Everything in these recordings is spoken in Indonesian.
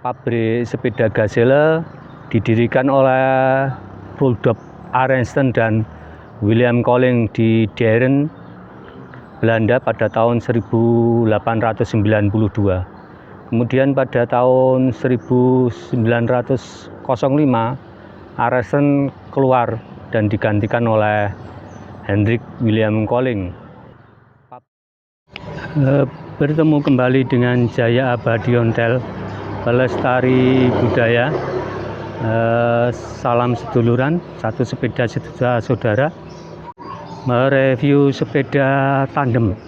Pabrik sepeda Gazelle didirikan oleh Rudolf Arensten dan William Colling di Dieren, Belanda pada tahun 1892. Kemudian pada tahun 1905 Arensten keluar dan digantikan oleh Hendrik William Colling. Bertemu kembali dengan Jaya Abadi Ontel, pelestari budaya. Salam seduluran, satu sepeda saudara. Mereview sepeda tandem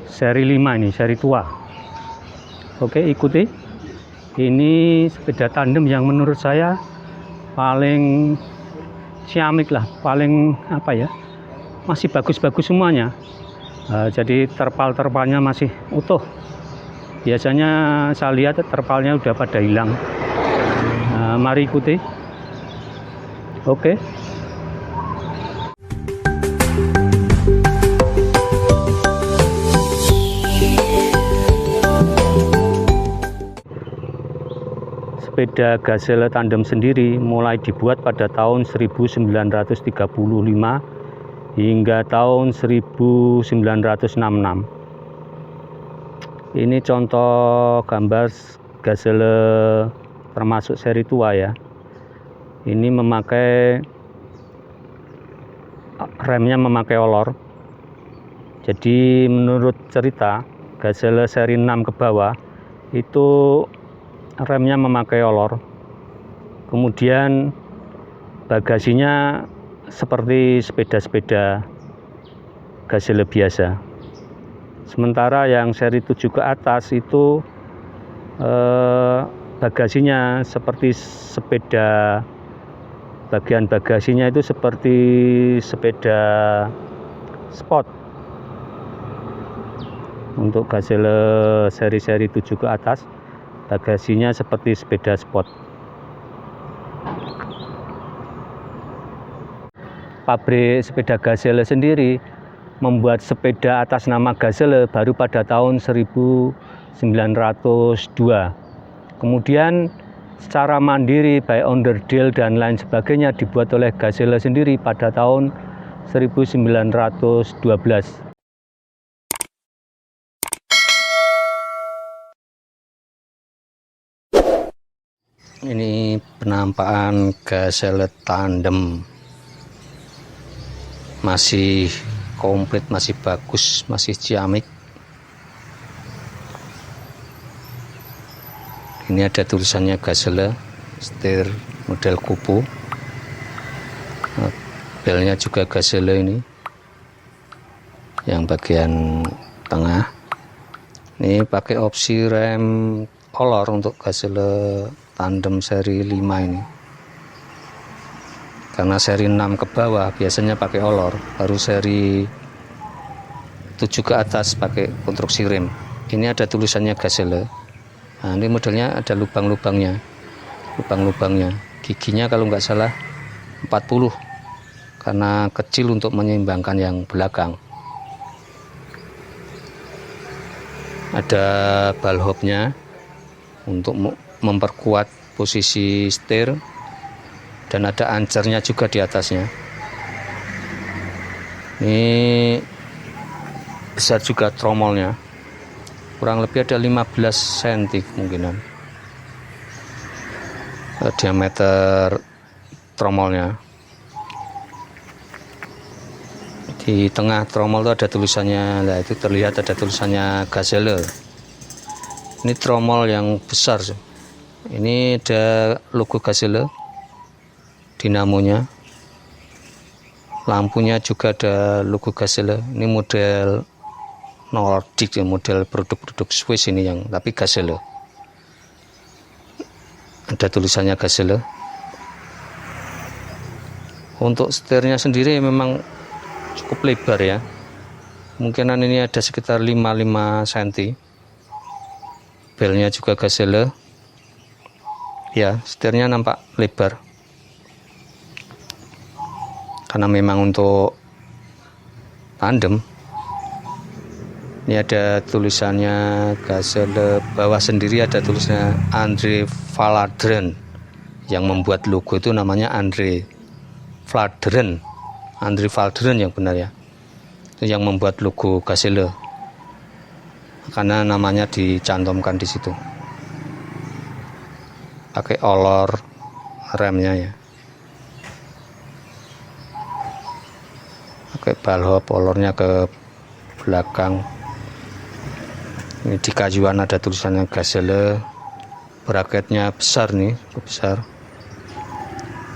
seri 5 ini, seri tua. Oke, ikuti. Ini sepeda tandem yang menurut saya paling ciamik lah, paling masih bagus-bagus semuanya. Jadi terpal-terpalnya masih utuh. Biasanya saya lihat terpalnya udah pada hilang. Mari ikuti. Oke. Sepeda Gazelle tandem sendiri mulai dibuat pada tahun 1935 hingga tahun 1966. Ini contoh gambar Gazelle termasuk seri tua ya. Ini remnya memakai olor. Jadi menurut cerita Gazelle seri 6 ke bawah itu remnya memakai olor. Kemudian bagasinya seperti sepeda-sepeda Gazelle biasa. Sementara yang seri 7 ke atas itu bagasinya seperti sepeda, bagian bagasinya itu seperti sepeda sport. Untuk Gazelle seri-seri 7 ke atas, bagasinya seperti sepeda sport. Pabrik sepeda Gazelle sendiri membuat sepeda atas nama Gazelle baru pada tahun 1902. Kemudian secara mandiri by onderdil dan lain sebagainya dibuat oleh Gazelle sendiri pada tahun 1912. Ini penampakan Gazelle tandem. Masih komplit, masih bagus, masih ciamik. Ini ada tulisannya Gazelle, setir model kupu. Belnya juga Gazelle ini, yang bagian tengah. Ini pakai opsi rem olor untuk Gazelle tandem seri 5 ini. Karena seri 6 ke bawah biasanya pakai olor, baru seri 7 ke atas pakai konstruksi rem. Ini ada tulisannya Gazelle. Nah, ini modelnya ada lubang-lubangnya. Giginya kalau nggak salah 40, karena kecil untuk menyeimbangkan yang belakang. Ada ballhopnya untuk memperkuat posisi setir, dan ada ancernya juga di atasnya. Ini besar juga tromolnya, kurang lebih ada 15 cm kemungkinan diameter tromolnya. Di tengah tromol itu ada tulisannya, nah itu terlihat ada tulisannya Gazelle. Ini tromol yang besar. Ini ada logo Gazelle, dinamonya, lampunya juga ada logo Gazelle. Ini model Nordic, model produk-produk Swiss ini yang tapi Gazelle. Ada tulisannya Gazelle. Untuk setirnya sendiri memang cukup lebar ya. Kemungkinan ini ada sekitar 55 cm. Belnya juga Gazelle. Ya, setirnya nampak lebar. Karena memang untuk tandem Ini ada tulisannya Gazelle, bawah sendiri ada tulisannya Andre Vlaarderen. Yang membuat logo itu namanya Andre Vlaarderen. Andre Vlaarderen yang benar ya. Itu yang membuat logo Gazelle. Karena namanya dicantumkan di situ. Pakai olor remnya ya. Pakai balhop, olornya ke belakang. Ini di kayuan ada tulisannya Gazelle. Bracketnya besar nih, besar.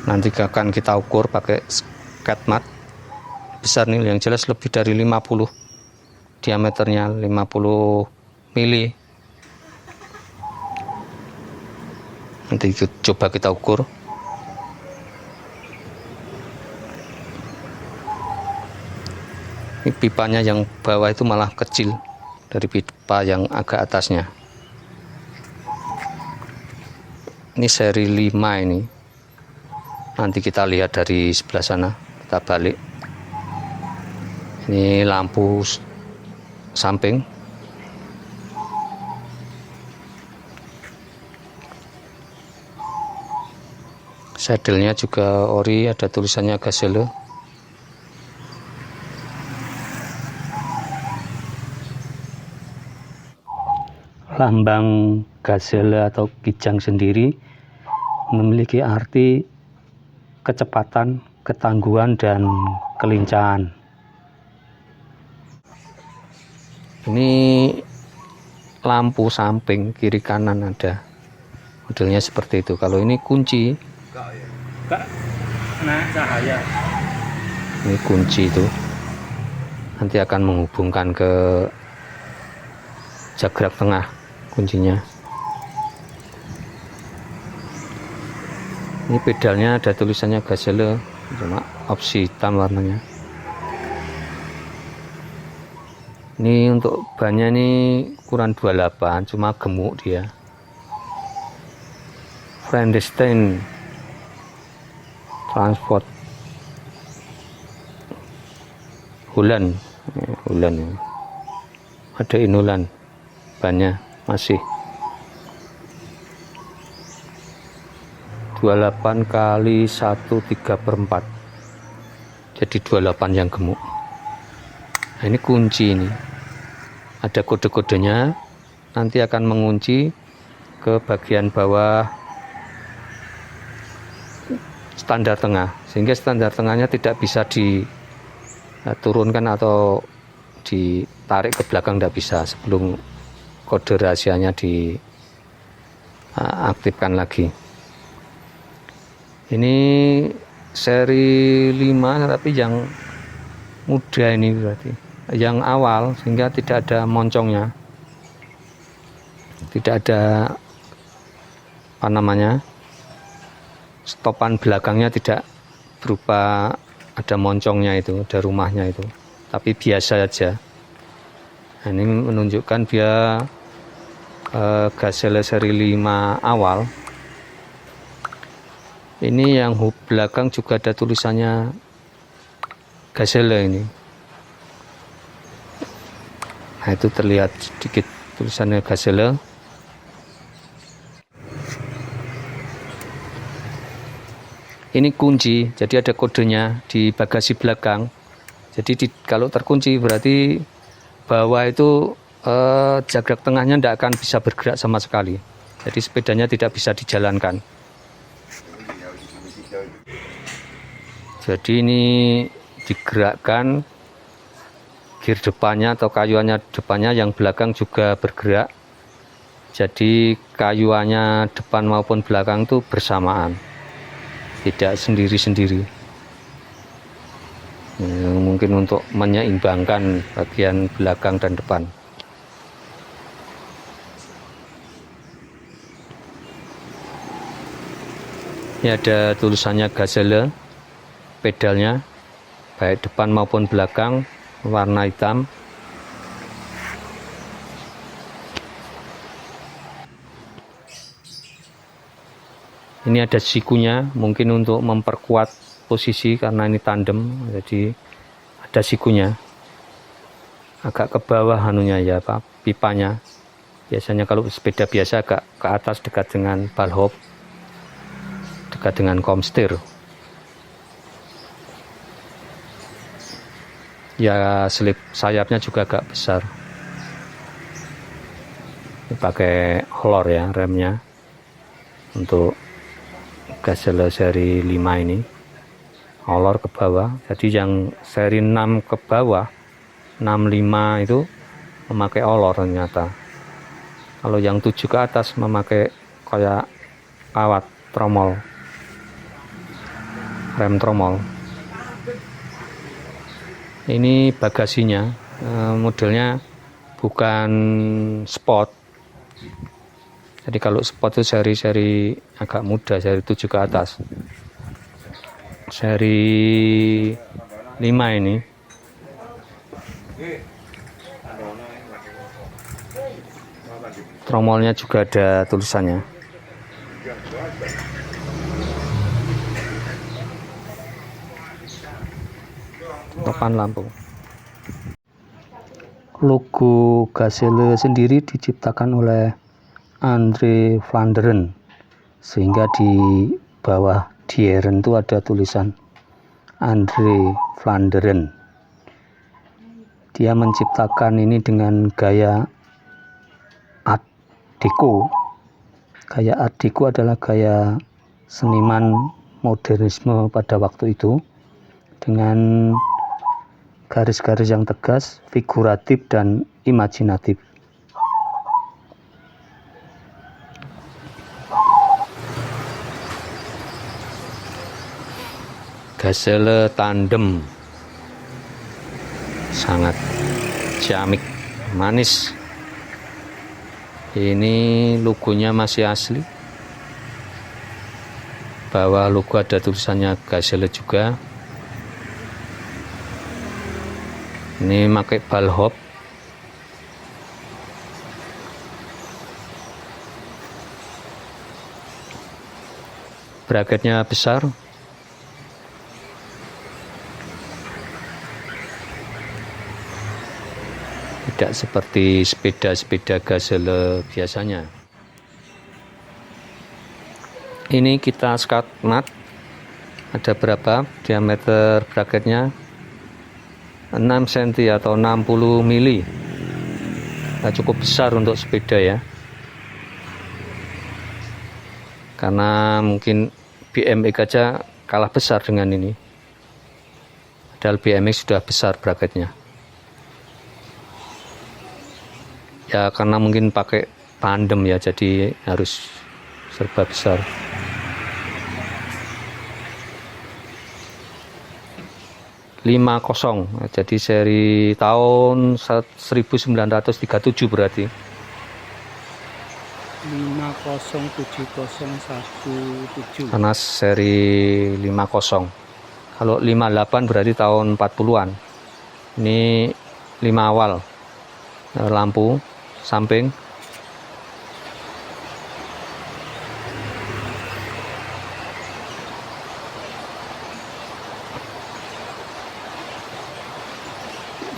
Nanti akan kita ukur pakai skat mat. Besar nih, yang jelas lebih dari 50 diameternya, 50 mili. Nanti coba kita ukur. Ini pipanya yang bawah itu malah kecil dari pipa yang agak atasnya. Ini seri 5 ini. Nanti kita lihat dari sebelah sana, kita balik. Ini lampu samping. Sadelnya juga ori, ada tulisannya Gazelle. Lambang Gazelle atau kijang sendiri memiliki arti kecepatan, ketangguhan, dan kelincahan. Ini lampu samping kiri kanan ada, modelnya seperti itu. Kalau ini kunci, cahaya. Ini kunci itu nanti akan menghubungkan ke jagrak tengah kuncinya. Ini pedalnya ada tulisannya Gazelle, cuma opsi hitam warnanya. Ini untuk bannya ini ukuran 28, cuma gemuk dia. Friendstein Transport Holland, ada inulan bannya masih 28 kali 1/3/4, jadi 28 yang gemuk. Nah, ini kunci, ini ada kode-kodenya, nanti akan mengunci ke bagian bawah standar tengah, sehingga standar tengahnya tidak bisa diturunkan atau ditarik ke belakang, tidak bisa sebelum kode rahasianya diaktifkan lagi. Ini seri 5 tapi yang muda ini, berarti yang awal, sehingga tidak ada moncongnya, tidak ada stopan belakangnya, tidak berupa ada moncongnya itu, ada rumahnya itu, tapi biasa saja. Nah, ini menunjukkan dia Gazelle seri 5 awal. Ini yang hub belakang juga ada tulisannya Gazelle ini. Nah, itu terlihat sedikit tulisannya Gazelle. Ini kunci, jadi ada kodenya di bagasi belakang. Jadi kalau terkunci berarti bawah itu jagrak tengahnya tidak akan bisa bergerak sama sekali. Jadi sepedanya tidak bisa dijalankan. Jadi ini digerakkan gear depannya atau kayuannya depannya, yang belakang juga bergerak. Jadi kayuannya depan maupun belakang itu bersamaan, tidak sendiri-sendiri. Mungkin untuk menyeimbangkan bagian belakang dan depan. Ini ada tulisannya Gazelle, pedalnya baik depan maupun belakang warna hitam. Ini ada sikunya, mungkin untuk memperkuat posisi karena ini tandem, jadi ada sikunya. agak ke bawah anunya ya Pak, pipanya. Biasanya kalau sepeda biasa agak ke atas dekat dengan balhop, dekat dengan komstir. Ya selip sayapnya juga agak besar. Ini pakai Holor ya remnya untuk Gazelle seri 5 ini. Holor ke bawah. Jadi yang seri 6 ke bawah, 65 itu memakai olor ternyata. Kalau yang 7 ke atas memakai kayak kawat tromol, rem tromol. Ini bagasinya, modelnya bukan sport. Jadi kalau sport itu seri-seri agak muda, seri 7 ke atas. Seri 5 ini tromolnya juga ada tulisannya. Topan lampu. Logo Gazelle sendiri diciptakan oleh Andre Vlaanderen, sehingga di bawah Dieren itu ada tulisan Andre Vlaanderen. Dia menciptakan ini dengan gaya Art Deco. Gaya Art Deco adalah gaya seniman modernisme pada waktu itu, dengan garis-garis yang tegas, figuratif, dan imajinatif. Gazelle tandem, sangat ciamik, manis. Ini logonya masih asli. Bawah logo ada tulisannya Gazelle juga. Ini pakai balhop. Bracketnya besar. Tidak seperti sepeda-sepeda Gazelle biasanya. Ini kita skat mat. Ada berapa diameter bracketnya? 6 cm atau 60 mili. Nah, cukup besar untuk sepeda ya. Karena mungkin BMX aja kalah besar dengan ini. Padahal BMX sudah besar bracketnya. Ya karena mungkin pakai tandem ya, jadi harus serba besar. Lima kosong, jadi seri tahun 1937 berarti. 507017. Karena seri 50. Kalau 58 berarti tahun 40-an. Ini 5 awal. Lampu samping.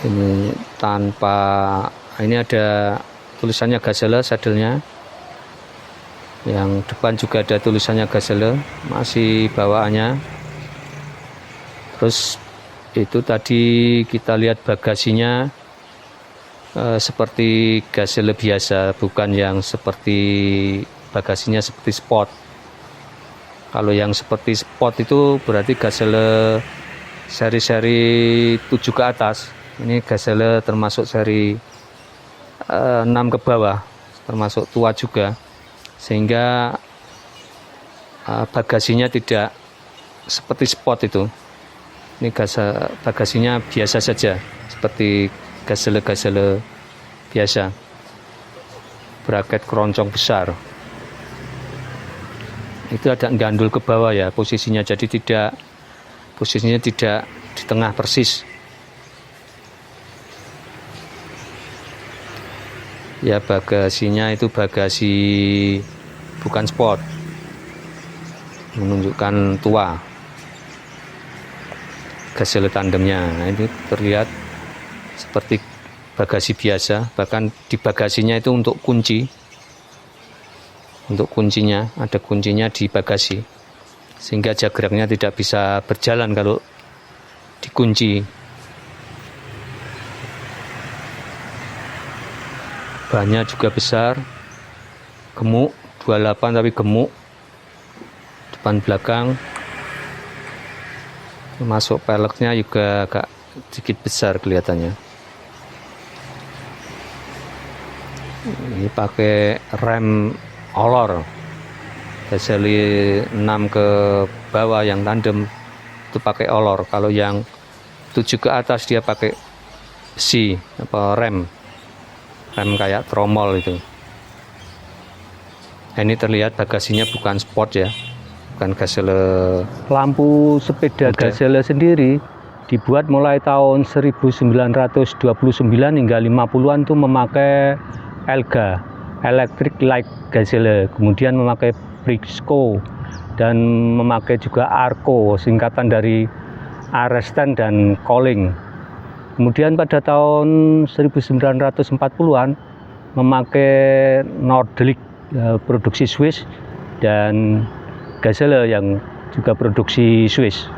Ini tanpa, ini ada tulisannya Gazelle sadelnya. Yang depan juga ada tulisannya Gazelle, masih bawaannya. Terus itu tadi kita lihat bagasinya seperti Gazelle biasa, bukan yang seperti bagasinya seperti sport. Kalau yang seperti sport itu berarti Gazelle seri-seri 7 ke atas. Ini Gazelle termasuk seri 6 ke bawah, termasuk tua juga, sehingga bagasinya tidak seperti sport itu. Ini bagasinya biasa saja, seperti Gazelle biasa. Bracket keroncong besar. Itu ada gandul ke bawah ya posisinya, jadi posisinya tidak di tengah persis. Ya bagasinya itu bagasi bukan sport, menunjukkan tua. Gazelle tandemnya, nah, ini terlihat seperti bagasi biasa, bahkan di bagasinya itu untuk kunci. Untuk kuncinya, ada kuncinya di bagasi, sehingga jagraknya tidak bisa berjalan kalau dikunci. Bannya juga besar, gemuk, 28 tapi gemuk, depan belakang. Masuk peleknya juga agak sedikit besar kelihatannya. Ini pakai rem olor, Gazelle 6 ke bawah yang tandem itu pakai olor. Kalau yang 7 ke atas dia pakai besi apa rem kayak tromol itu. Ini terlihat bagasinya bukan sport ya, bukan Gazelle. Lampu sepeda Gazelle sendiri dibuat mulai tahun 1929 hingga 50-an tuh memakai ELGA, Electric Light Gazelle, kemudian memakai Briscoe dan memakai juga Arco, singkatan dari Arrestan dan Calling. Kemudian pada tahun 1940-an memakai Nordic produksi Swiss dan Gazelle yang juga produksi Swiss.